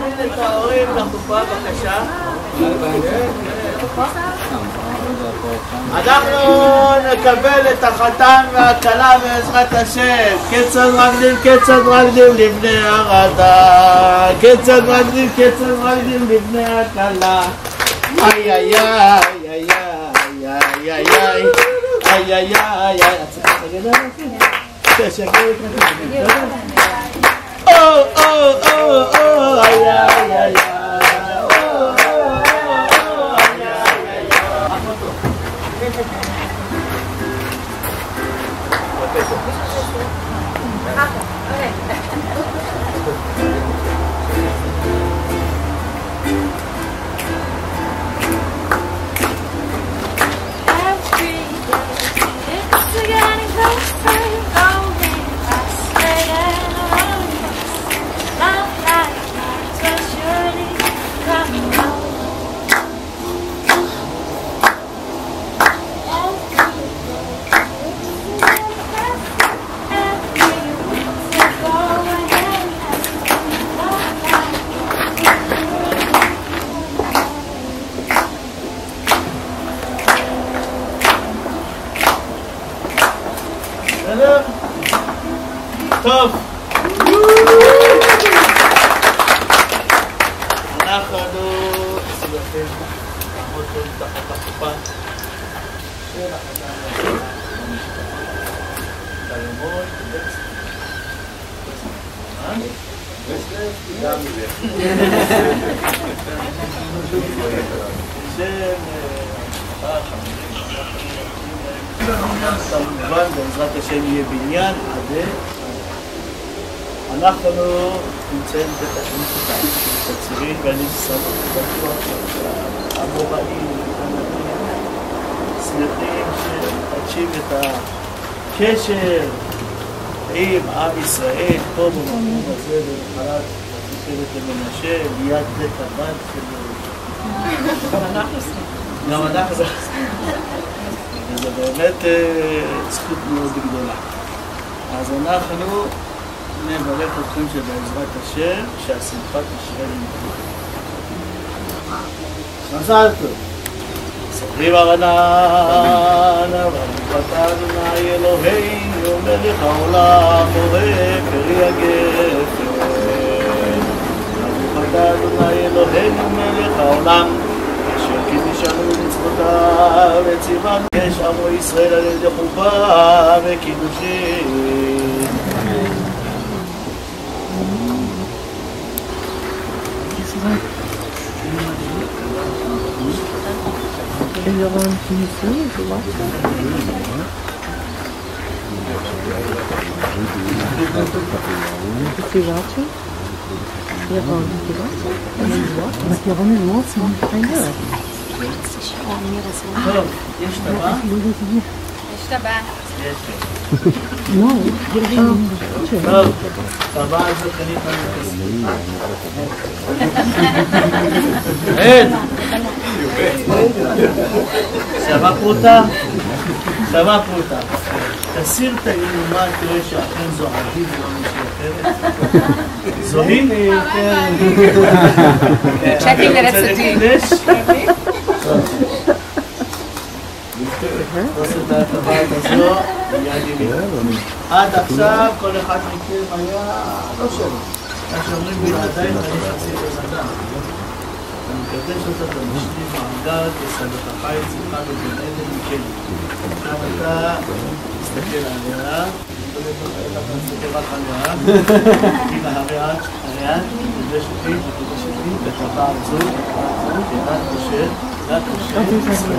להזמין את ההורים לחופה, בבקשה. אנחנו נקבל את החתן והכלה בעזרת השם. כיצד רקדים לבני הרדה, כיצד רקדים לבני הכלה. איי איי איי איי איי איי איי איי איי איי. טוב, אנחנו נסלחים לעמוד פה תחת החופה של החתן במשפחה. תלמוד, כמובן בעזרת השם יהיה בניין עד אנחנו נמצאים בתקצירים ואני סמוך בטוח שהמוראים, שמחים שתקשיב את הקשר עם עם ישראל פה במקום הזה במחלת התפארת למנשה ליד בית הבת של... גם אנחנו וזה באמת זכות מאוד גדולה. אז אנחנו נברך אתכם שבעזרת השם שהשמחה תשרה למכם. מזל טוב. ספרי ברנן, ברוך אתה אדוני אלוהינו מלך העולם בורא פרי הגפן. ברוך אתה אדוני אלוהינו מלך העולם אשר קידשנו במצוותיו וציוונו יש עמו ישראל על ידי חופה וקידושין. Il y aura une finition, je vois. C'est gentil. Il y aura un petit renouvellement, c'est un traîneur. יש טבע? יש טבע. Non, טוב, טבע הזאת קנית לנו כסף. אין! שווה פרוטה? שווה פרוטה. תסיר את האילומה, תראה שאכן זו עדיף לא מישהי אחרת. זוהים? צ'קינג לרצתי. תעשו את הטבעת הזו ביד ימין. עד עכשיו כל אחד מכם היה לא שלו. מה שאומרים בלעדיי אני חצי בנאדם. אני מקדש אותה במשלים מעגל כסדת החיץ אחד ובן עדן מכם. עכשיו אתה מסתכל עליה, אתה מסתכל רק עליה, תגיד לה הריאן, תקדש אותי בטבע הזו, יד כושר, יד כושר.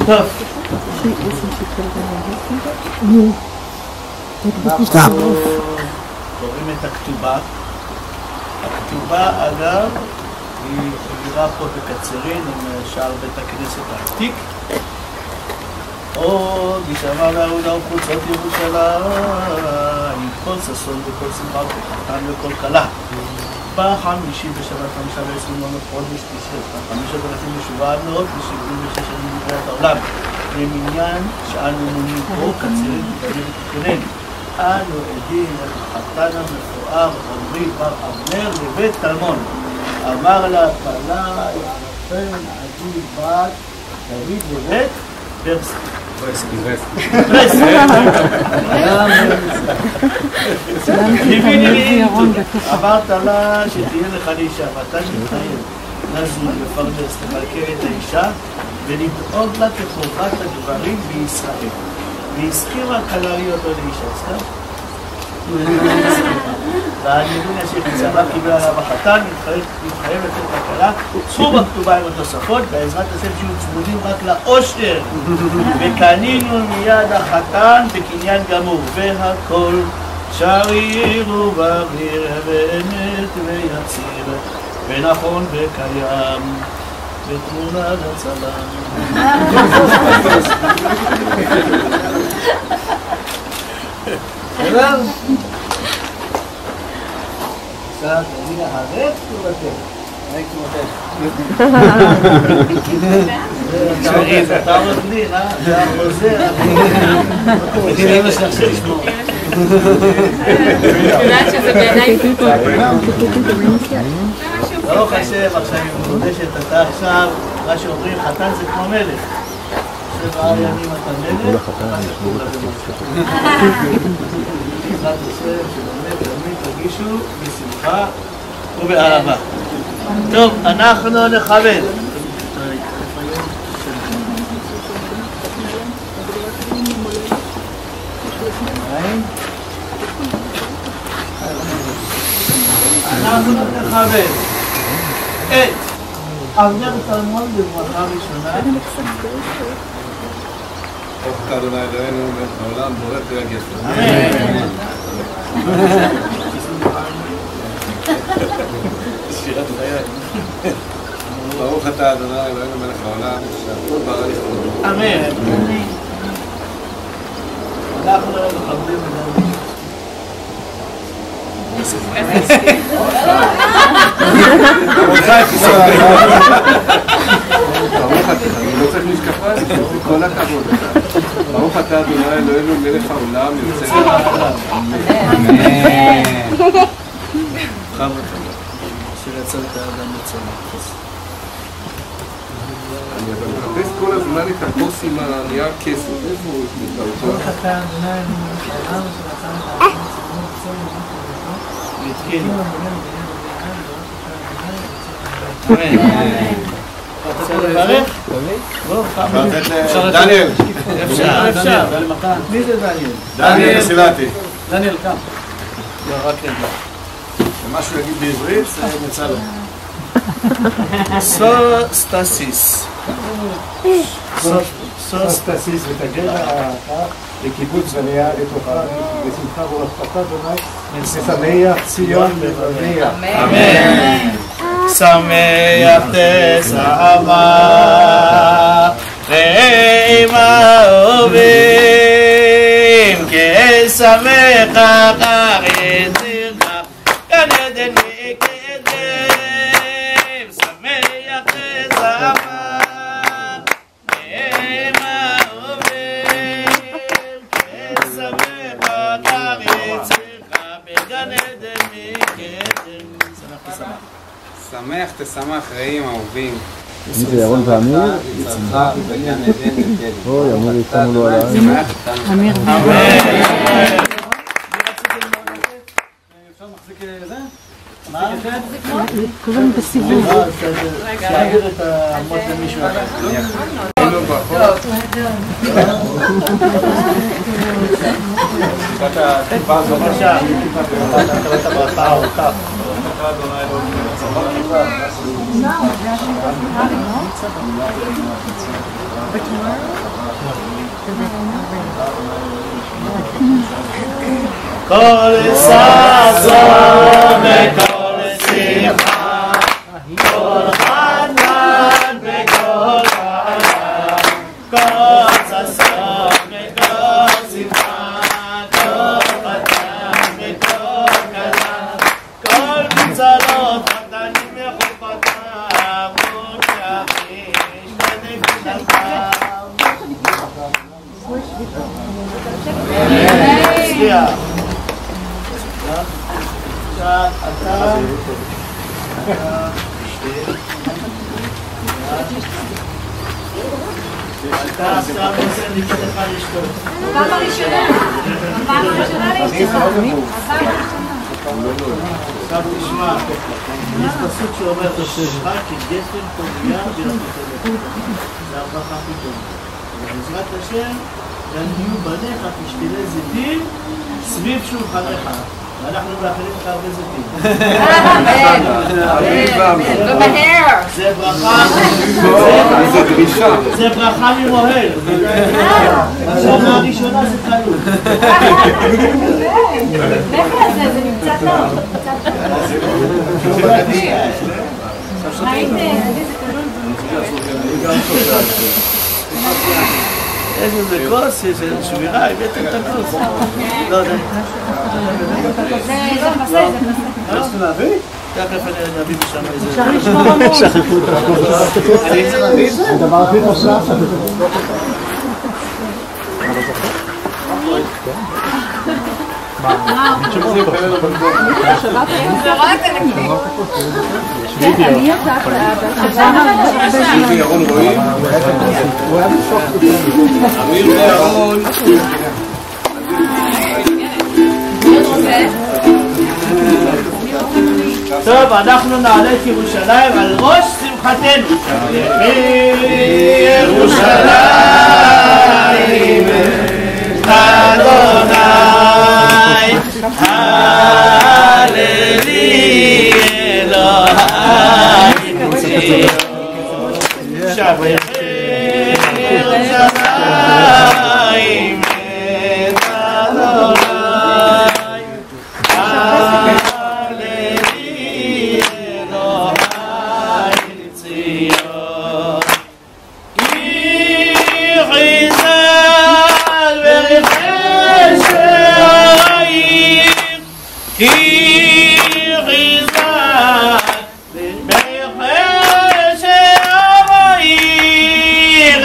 טוב. אנחנו קוראים את הכתובה. הכתובה אגב היא שגרה פה בקצרין עם שער בית הכנסת העתיק. עוד ישמע מהעודה וחוצות ירושלים, כל ששון וכל שמחה וחתן וכל כלה. בחמישי בשבת 25 חודש תשרי, 5,000 משובה עד מאות ו76 שנים מבריאת העולם. למניין שאנו מונים פה קצרין ותמיד ותתכונן. אנו עדים את החתן המפואר עמרי בר אבנר לבית טלמון. אמר לה כלה יפן עדי בת דוד לבית ברסקי. אמרת לה שתהיה לך לאישה, ואתה מתחייב לזוג לפרנס, לכלכל את האישה ולדאוג לה כחובת הגברים בישראל. והסכימה כלה להיות לו לאישה, סתם? והנבינה שחיצבה קיבלה עליו החתן, מתחייב לתת לכלה סכום הכתובה עם התוספות, בעזרת השם שיהיו צמודים רק לאושר. וקנינו מיד החתן בקניין גמור, והכל שריר ובריר ואמת ויציר ונכון וקיים בתמונה לצלם. בסדר? עכשיו נגיד הרב כתובתך. מה כתובתך? אתה עורך דין, אה? זה החוזר. תגידי אמא שלך שתשמור. יודעת שזה בעיניי ברוך השם, עכשיו היא מודשת, אתה עכשיו, מה שאומרים, חתן זה כמו מלך. 7 ימים אתה מלך, בעזרת השם, שבאמת תמיד תרגישו בשמחה ובאהבה. טוב, אנחנו נכבד. אנחנו נכבד את אבנר טלמון בברכה ראשונה. ברוך אתה אדוני אלוהינו מלך העולם בורא פרי הגפן. שירת חיי. ברוך אתה אדוני אלוהינו מלך העולם שהכל ברא לכבודו. אמן. אנחנו מכבדים את זה. אני לא צריך משקפיים, כל הכבוד. ברוך אתה אדוני אלוהינו מלך העולם יוצא לעולם. שיצרת האדם לצלם. אני מחפש כל הזמן את הכוס עם הנייר כסף. איפה הוא נמצא אותו? ברוך אתה אדוני אלוהינו מלך העולם שיצרת האדם רוצה לברך? דניאל. אפשר. מי זה דניאל? דניאל סילתי. דניאל קם. לא, רק רגע. ומשהו יגיד בעברית, זה יצא לו. סוסטסיס. סוסטסיס ותגר לקיבוץ בניה לתוכה ושמחה ורחפתה אדוני ושמח ציון בבניה. אמן. שמח תשמח ועם האהובים כשמח אחר יצירך גן עדן מקדם שמח תשמח ועם האהובים כשמח אחר יצירך בגן עדן מקדם. שמח תשמח. שמח תשמח רעים אהובים. מי זה ירון ואמיר? יצחק בגן עדן וקדם. אוי, אמיר איתנו לא עליי. אמיר. אפשר מחזיק זה? מה? כולם בסיבוב. שיעביר את העמוד למישהו אחר. בבקשה, קראת ברכה ארוכה. כל ששון וכל שמחה, כל חנן וכל חנן, כל ששון אחד, אתה אתה עכשיו עושה מצד אחד לשתות. הפעם הראשונה. הפעם הראשונה להשתתף. עכשיו תשמע, יש פסוק שאומר תושבך כי גפן פוריה וירקותיך. זה הברכה פתאום. ובעזרת השם, גם יהיו בניך כשתילי זיתים סביב שולחנך. ואנחנו מאחלים לך הרבה זיתים. ומהר. זה ברכה. זה ברכה ממוהל. השנה הראשונה זה כלול. לכי על זה, זה נמצא טוב. מה הייתם? יש איזה כוס, יש איזה שמירה, הבאתם את הכוס. לא יודע. זה מסע, זה מסע. תכף אני נביא משם איזה... אפשר לשמור המון. שכחו את הכוס. הדבר הכי נוסף. אני יודעת, ירון רואים? אמיר וירון. טוב, אנחנו נעלה את ירושלים על ראש שמחתנו. ירושלים אדוני הללי אלוהי שבחי ירושלים את אדוני הללי אלוהי ציון כי חזק ורחש העיר כי חזק ורחש העיר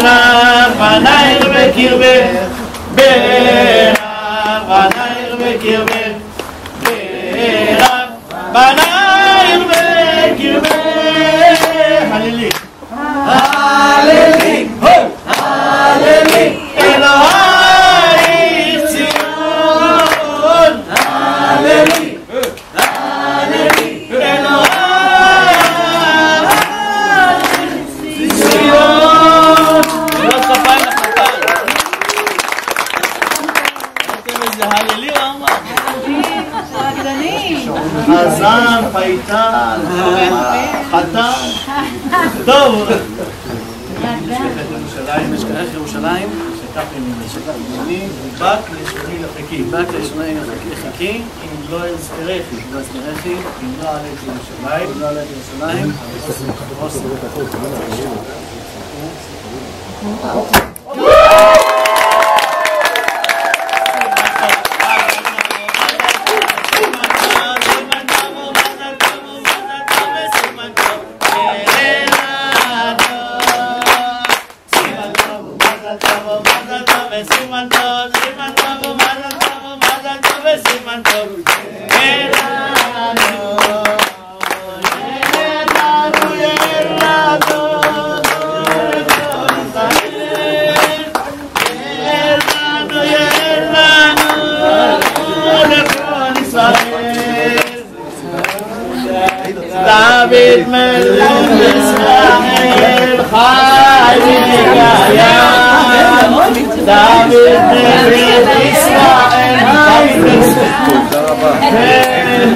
ברחמנייך בקרבך ברחמנייך בקרבך ברחמנייך בקרבך הללי הללי הללי אלוהי ציון הללי הללי אלוהי ציון לא כפיים לחפיים אתם איזה הללי או אמר? חזן, פייטן, חתן טוב ירושלים, יש כאלה ירושלים שכך ימיני בק לשוני לחכי בק לשוני לחכי אם לא אזכרכי אם לא עלית ירושלים דוד מלך ישראל חי וקיים דוד מלך ישראל חי וקיים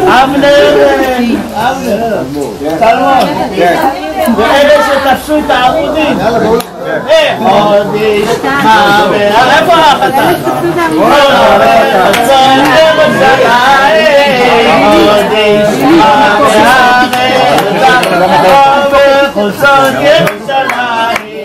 אבנר סלמון ואלה שתפסו את העמודים חודש איפה החתן? חצון ירושלים חודש חצון ירושלים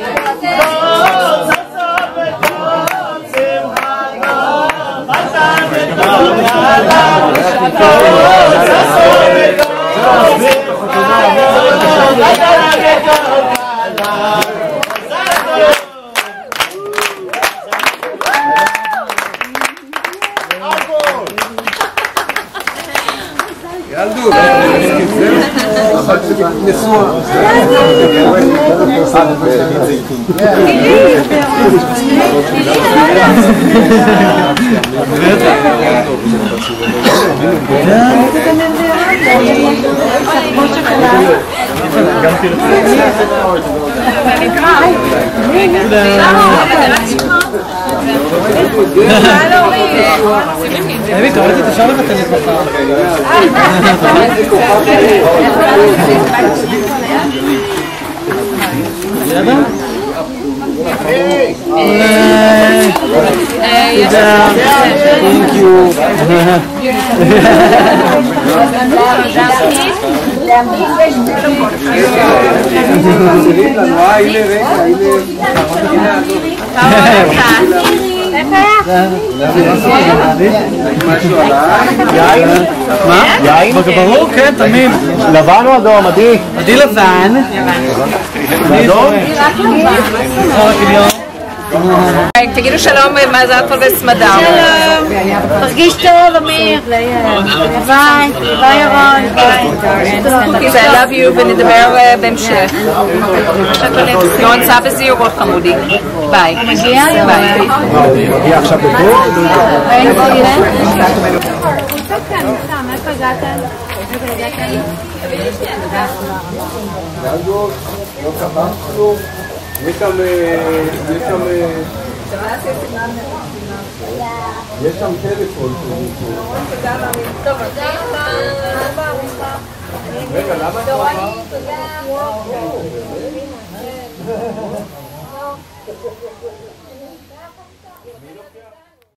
ילדו, נשואה. אבי, קראתי, תשאר לך את הנתבחה. ידע? Thank you. מה? יין? ברור, כן, תמיד. לבן או אדום, עדי? עדי לבן. אדום? תגידו שלום, מזל טוב וסמדר. שלום. תרגיש טוב, אמיר. ביי. ביי, ירון. ביי. I love you ונדבר בהמשך. ירון סע בזהירות חמודי. ביי. מגיע? ביי. מגיע עכשיו בטור? אין סירה? איפה הגעתם? לא קבע כלום. יש שם טלפון. רגע, למה?